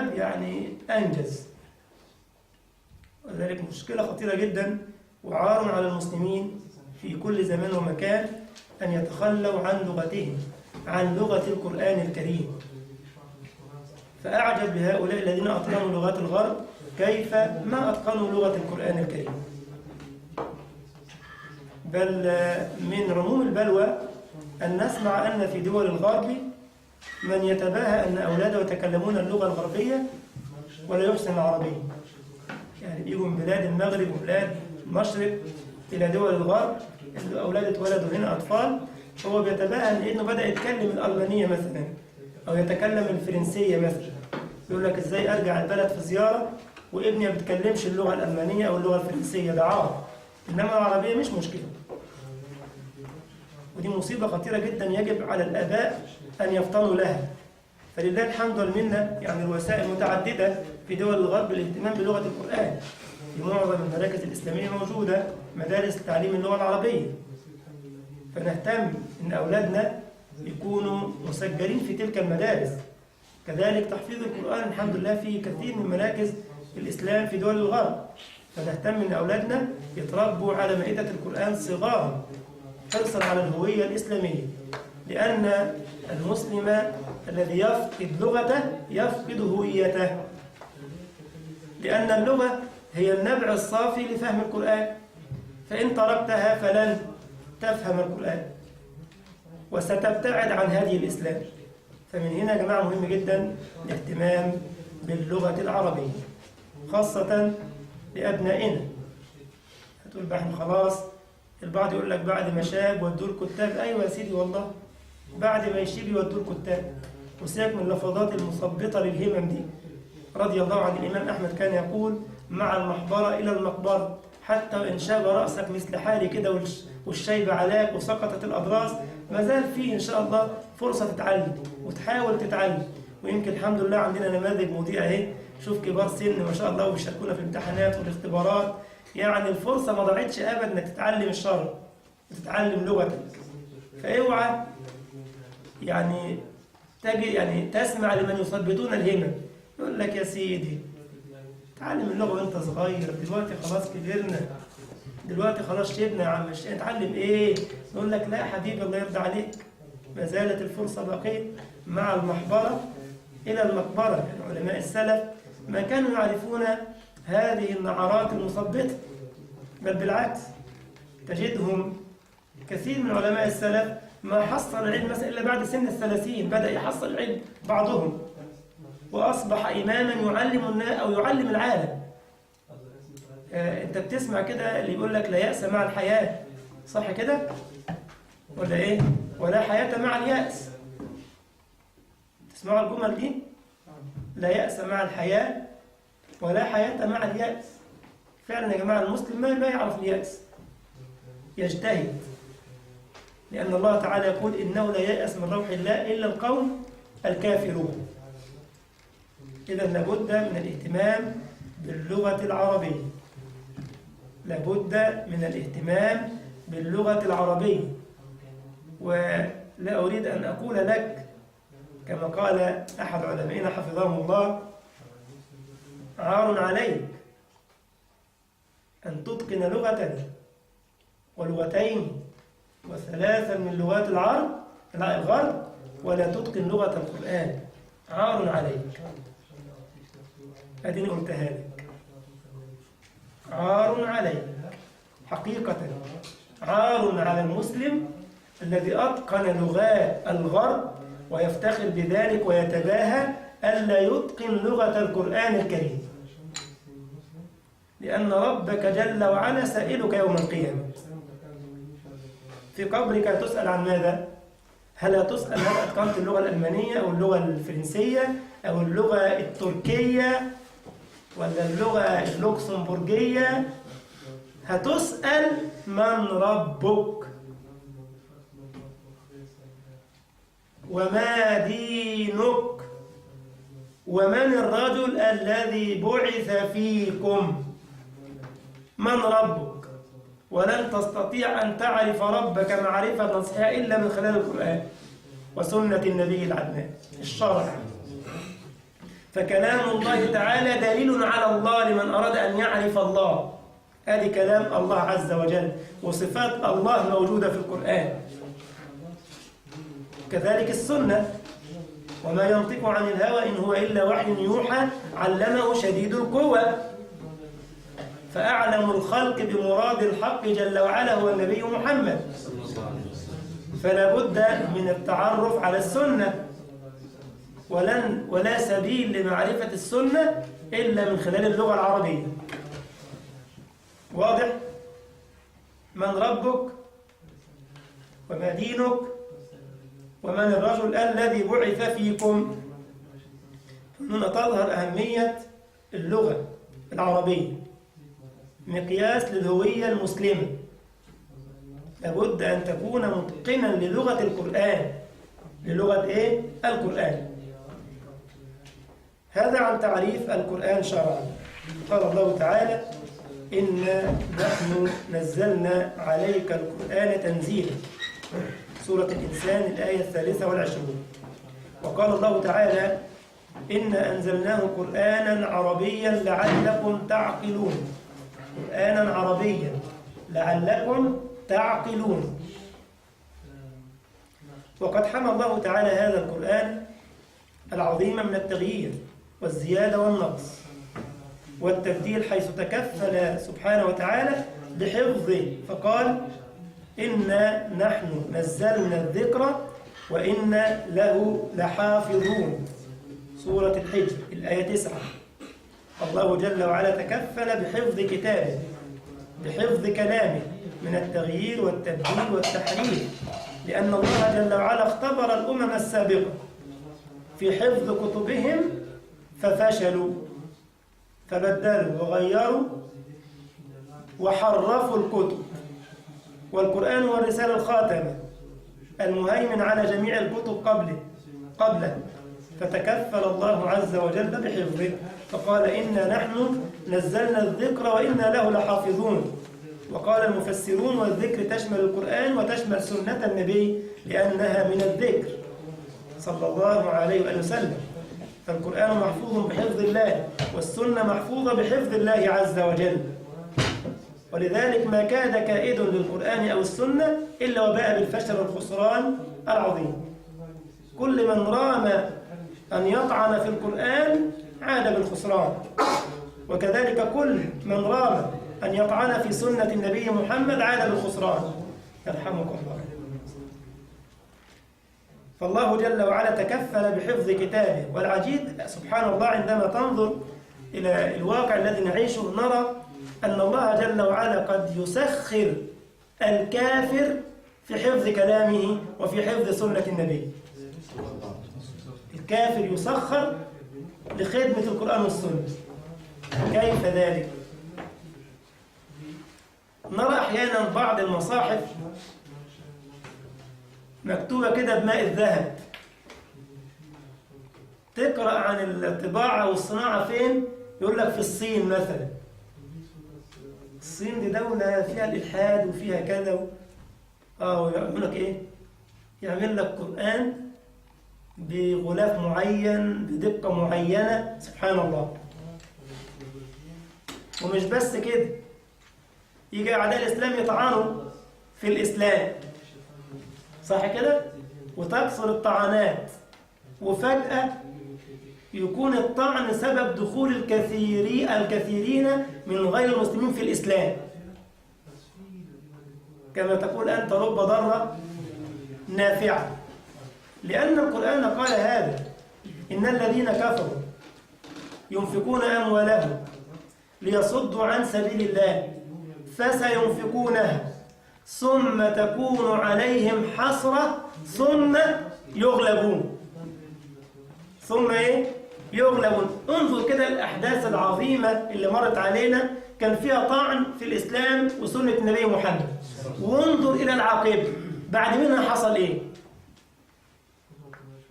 أجاب يعني أنجز. وذلك مشكلة خطيرة جدا وعار على المسلمين في كل زمان ومكان أن يتخلوا عن لغتهم، عن لغة القرآن الكريم. فأعجب بهؤلاء الذين أتقنوا لغات الغرب كيف ما أتقنوا لغة القرآن الكريم. بل من رموم البلوى أن نسمع أن في دول الغرب من يتباهى أن أولاده يتكلمون اللغة الغربية ولا يحسن العربية. يعني بيجوا من بلاد المغرب وبلاد المشرق إلى دول الغرب، الأولاد اتولدوا هنا أطفال، هو بيتباهى أنه بدأ يتكلم الألمانية مثلا أو يتكلم الفرنسية مثلا. يقول لك إزاي أرجع البلد في زيارة وابني ما بيتكلمش اللغة الألمانية أو اللغة الفرنسية، ده عار. إنما العربية مش مشكلة. ودي مصيبة خطيرة جدا يجب على الآباء أن يفطنوا لها. فلله الحمد والمنة يعني الوسائل متعددة في دول الغرب للاهتمام بلغة القرآن. في معظم المراكز الإسلامية موجودة مدارس تعليم اللغة العربية، فنهتم أن أولادنا يكونوا مسجلين في تلك المدارس. كذلك تحفيظ القرآن الحمد لله في كثير من مراكز الإسلام في دول الغرب، فنهتم أن أولادنا يتربوا على مائدة القرآن صغارا حرصا على الهوية الإسلامية، لأن المسلم الذي يفقد لغته يفقد هويته، لأن اللغة هي النبع الصافي لفهم القرآن، فإن تركتها فلن تفهم القرآن وستبتعد عن هدي الإسلام. فمن هنا يا جماعة مهم جدا الاهتمام باللغة العربية خاصة لأبنائنا. هتقول بقى احنا خلاص، البعض يقول لك بعد ما شاب ودوا الكتاب. أيوة يا سيدي والله، بعد ما يشيب يودوا الكتاب. وسيبك من اللفظات المثبطة للهمم دي. رضي الله عن الإمام أحمد كان يقول: مع المحبرة إلى المقبرة، حتى وإن شاب رأسك مثل حالي كده والشيب عليك وسقطت الأبراز، ما زال فيه إن شاء الله فرصة تتعلم وتحاول تتعلم. ويمكن الحمد لله عندنا نماذج مضيئة اهي، شوف كبار سن ما شاء الله وبيشاركونا في الامتحانات والاختبارات. يعني الفرصة ما ضاعتش أبدا إنك تتعلم الشرع وتتعلم لغتك. فاوعى يعني تسمع لمن يثبتون الهمم، يقول لك يا سيدي تعلم اللغة وانت صغير، دلوقتي خلاص كبرنا، دلوقتي خلاص شبنا يا عم، اتعلم ايه؟ يقول لك لا يا حبيبي الله يرضى عليك، ما زالت الفرصة باقية. مع المحبرة إلى المقبرة. يعني علماء السلف ما كانوا يعرفون هذه النعرات المثبطة، بل بالعكس تجدهم كثير من علماء السلف ما حصل العلم مثلا إلا بعد سن 30 بدأ يحصل العلم بعضهم، وأصبح إماما يعلم الناس أو يعلم العالم. أنت بتسمع كده اللي يقول لك لا يأس مع الحياة، صح كده؟ ولا إيه؟ ولا حياة مع اليأس. تسمعوا الجمل دي؟ لا يأس مع الحياة ولا حياة مع اليأس. فعلا يا جماعة المسلم ما يعرف اليأس، يجتهد، لأن الله تعالى يقول: إنه لا يأس من روح الله إلا القوم الكافرون. إذا لابد من الاهتمام باللغة العربية، لابد من الاهتمام باللغة العربية. ولا أريد أن أقول لك كما قال أحد علمائنا حفظهم الله: عار عليك أن تتقن لغة ولغتين وثلاثا من لغات الغرب ولا تتقن لغة القرآن، عار عليك. أديني قلتها لك، عار عليك حقيقة، عار على المسلم الذي أتقن لغات الغرب ويفتخر بذلك ويتباهى ألا يتقن لغة القرآن الكريم، لأن ربك جل وعلا سائلك يوم القيامة في قبرك تسأل عن ماذا؟ هل تسأل هل أتقنت اللغة الألمانية أو اللغة الفرنسية أو اللغة التركية ولا اللغة اللوكسمبورجية؟ هتسأل من ربك وما دينك ومن الرجل الذي بعث فيكم. من ربك؟ ولن تستطيع أن تعرف ربك معرفة نصحية إلا من خلال القرآن وسنة النبي العدنان الشرع. فكلام الله تعالى دليل على الله لمن أراد أن يعرف الله. هذه كلام الله عز وجل، وصفات الله موجودة في القرآن. كذلك السنة، وما ينطق عن الهوى إن هو إلا وحي يوحى علمه شديد القوى. فأعلم الخلق بمراد الحق جل وعلا هو النبي محمد، فلا بد من التعرف على السنة، ولا سبيل لمعرفة السنة إلا من خلال اللغة العربية. واضح؟ من ربك وما دينك ومن الرجل الذي بعث فيكم. هنا تظهر أهمية اللغة العربية، مقياس للهوية المسلمة. لابد أن تكون متقنا للغة القرآن. للغة إيه؟ القرآن. هذا عن تعريف القرآن شرعا. قال الله تعالى: إنا نحن نزلنا عليك القرآن تنزيلا. سورة الإنسان الآية 23. وقال الله تعالى: إنا أنزلناه قرآنا عربيا لعلكم تعقلون. قرآنا عربيا لعلكم تعقلون. وقد حمى الله تعالى هذا القرآن العظيم من التغيير والزيادة والنقص والتبديل، حيث تكفل سبحانه وتعالى بحفظه، فقال: إنا نحن نزلنا الذكر وإنا له لحافظون. سورة الحجر الآية 9. الله جل وعلا تكفل بحفظ كتابه، بحفظ كلامه من التغيير والتبديل والتحريف، لأن الله جل وعلا اختبر الأمم السابقة في حفظ كتبهم ففشلوا، فبدلوا وغيروا وحرفوا الكتب. والقرآن هو الرسالة الخاتمة المهيمن على جميع الكتب قبله، فتكفل الله عز وجل بحفظه، فقال: إنا نحن نزلنا الذكر وإنا له لحافظون. وقال المفسرون: والذكر تشمل القرآن وتشمل سنة النبي لأنها من الذكر صلى الله عليه وآله وسلم. فالقرآن محفوظ بحفظ الله، والسنة محفوظة بحفظ الله عز وجل. ولذلك ما كاد كائد للقرآن أو السنة إلا وباء بالفشل والخسران العظيم. كل من رام أن يطعن في القرآن عاد بالخسران، وكذلك كل من رام أن يطعن في سنة النبي محمد عاد بالخسران. يرحمكم الله. فالله جل وعلا تكفل بحفظ كتابه. والعجيب سبحان الله عندما تنظر إلى الواقع الذي نعيشه نرى أن الله جل وعلا قد يسخر الكافر في حفظ كلامه وفي حفظ سنة النبي. الكافر يسخر لخدمة القرآن والسنة. كيف ذلك؟ نرى أحيانا بعض المصاحف مكتوبة كده بماء الذهب. تقرأ عن الطباعة والصناعة فين؟ يقول لك في الصين مثلا. الصين دي دولة فيها الإلحاد وفيها كذا ويعمل لك إيه؟ يعمل لك قرآن بغلاف معين بدقة معينة. سبحان الله. ومش بس كده، يجي أعداء الإسلام يطعنوا في الإسلام، صح كده؟ وتكثر الطعنات، وفجأة يكون الطعن سبب دخول الكثيرين من غير المسلمين في الإسلام. كما تقول أنت: رب ضارة نافعة. لأن القرآن قال هذا: إن الذين كفروا ينفقون أموالهم ليصدوا عن سبيل الله فسينفقونها ثم تكون عليهم حسرة ثم يغلبون. ثم إيه؟ يغلبون. انظر كده الأحداث العظيمة اللي مرت علينا كان فيها طعن في الإسلام وسنة النبي محمد، وانظر إلى العاقبة. بعد منها حصل إيه؟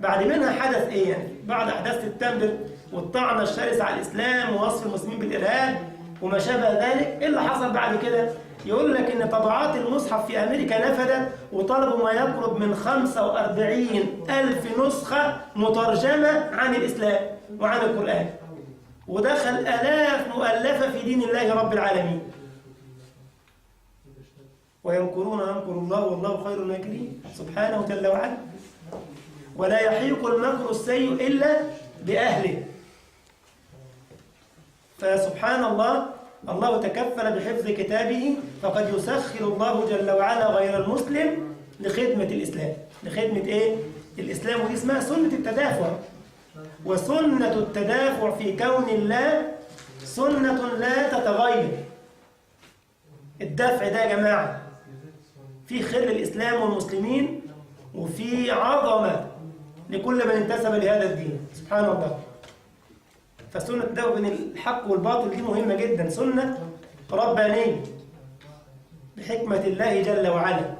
بعد منها حدث إيه يعني؟ بعد أحداث التنبر والطعنة الشرسة على الإسلام ووصف المسلمين بالإرهاب وما شابه ذلك، إيه اللي حصل بعد كده؟ يقول لك إن طبعات المصحف في أمريكا نفدت، وطلبوا ما يقرب من 45,000 نسخة مترجمة عن الإسلام. وعن القرآن، ودخل آلاف مؤلفة في دين الله رب العالمين. ويمكرون ويمكر الله والله خير الماكرين سبحانه جل وعلا. ولا يحيق المكر السيء إلا بأهله. فسبحان الله، الله تكفل بحفظ كتابه، فقد يسخر الله جل وعلا غير المسلم لخدمة الإسلام. لخدمة إيه؟ الإسلام. ودي اسمها سنة التدافع. وسنة التدافع في كون الله سنة لا تتغير. الدفع ده يا جماعة في خير للإسلام والمسلمين، وفي عظمة لكل من انتسب لهذا الدين سبحان الله. فسنة التدافع بين الحق والباطل دي مهمة جدا، سنة ربانية بحكمة الله جل وعلا.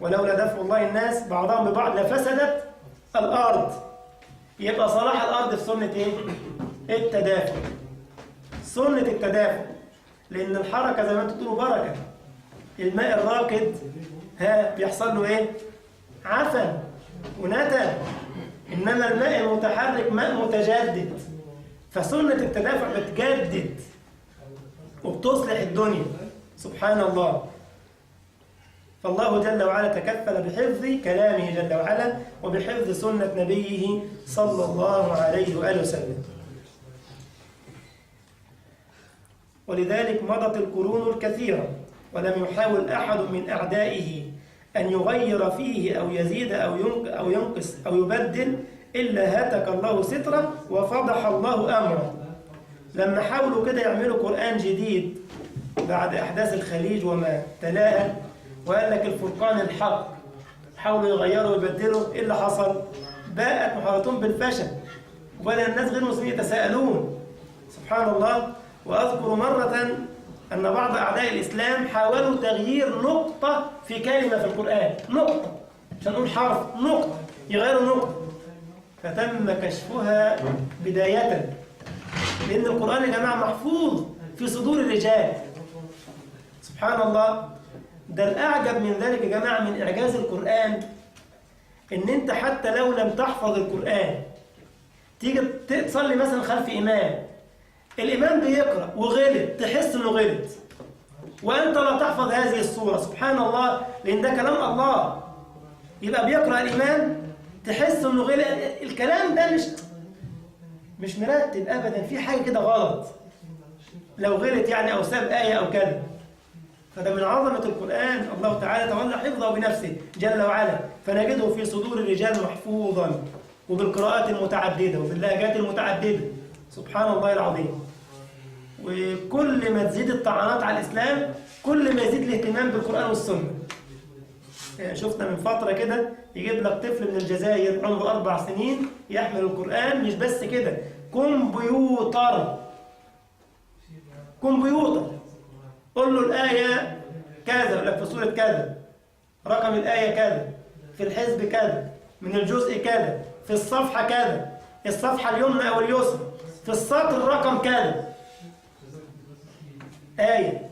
ولولا دفع الله الناس بعضهم ببعض لفسدت الأرض. يبقى صلاح الأرض في سنة إيه؟ التدافع. سنة التدافع، لأن الحركة زي ما انتم تقولوا بركة. الماء الراكد بيحصل له إيه؟ عفن ونتن. إنما الماء المتحرك ماء متجدد. فسنة التدافع بتجدد وبتصلح الدنيا سبحان الله. فالله جل وعلا تكفل بحفظ كلامه جل وعلا وبحفظ سنة نبيه صلى الله عليه وآله وسلم. ولذلك مضت القرون الكثيرة ولم يحاول أحد من أعدائه أن يغير فيه أو يزيد أو ينقص أو يبدل إلا هتك الله ستره وفضح الله أمره. لما حاولوا كده يعملوا قرآن جديد بعد أحداث الخليج وما تلاها، وقال لك الفرقان الحق، حاولوا يغيروا ويبدلوا، إيه اللي حصل؟ باءت محاولتهم بالفشل، وبدأ الناس غير المسلمين يتساءلون سبحان الله. وأذكر مرة أن بعض أعداء الإسلام حاولوا تغيير نقطة في كلمة في القرآن، نقطة، عشان نقول حرف، نقطة، يغيروا نقطة، فتم كشفها بداية. لأن القرآن يا جماعة محفوظ في صدور الرجال سبحان الله. ده الأعجب من ذلك يا جماعة من إعجاز القرآن، إن أنت حتى لو لم تحفظ القرآن تيجي تصلي مثلا خلف إمام، الإمام بيقرأ وغلط، تحس إنه غلط، وأنت لا تحفظ هذه السورة سبحان الله، لأن ده كلام الله. يبقى بيقرأ الإمام تحس إنه غلط، الكلام ده مش مرتب أبدا، في حاجة كده غلط لو غلط يعني، أو ساب آية أو كذا. فده من عظمة القرآن، الله تعالى تولى حفظه بنفسه جل وعلا، فنجده في صدور الرجال محفوظا وبالقراءات المتعددة وباللهجات المتعددة سبحان الله العظيم. وكل ما تزيد الطعنات على الإسلام كل ما يزيد الاهتمام بالقرآن والسنة. شفنا من فترة كده يجيب لك طفل من الجزائر عمره 4 سنين يحمل القرآن، مش بس كده، كمبيوتر. قل له الآية كذا، يقول لك في سورة كذا، رقم الآية كذا، في الحزب كذا، من الجزء كذا، في الصفحة كذا، الصفحة اليمنى أو اليسرى، في السطر رقم كذا آية.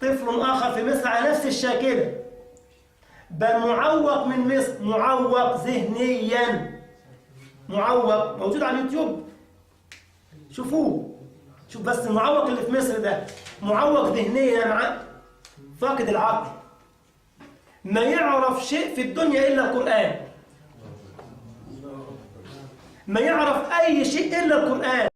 طفل آخر في مصر على نفس الشاكلة، بل معوق من مصر، معوق ذهنيا، معوق موجود على اليوتيوب، شوفوه، شوف بس المعوق اللي في مصر ده معوق ذهنيا، مع فاقد العقل، ما يعرف شيء في الدنيا إلا القرآن، ما يعرف أي شيء إلا القرآن.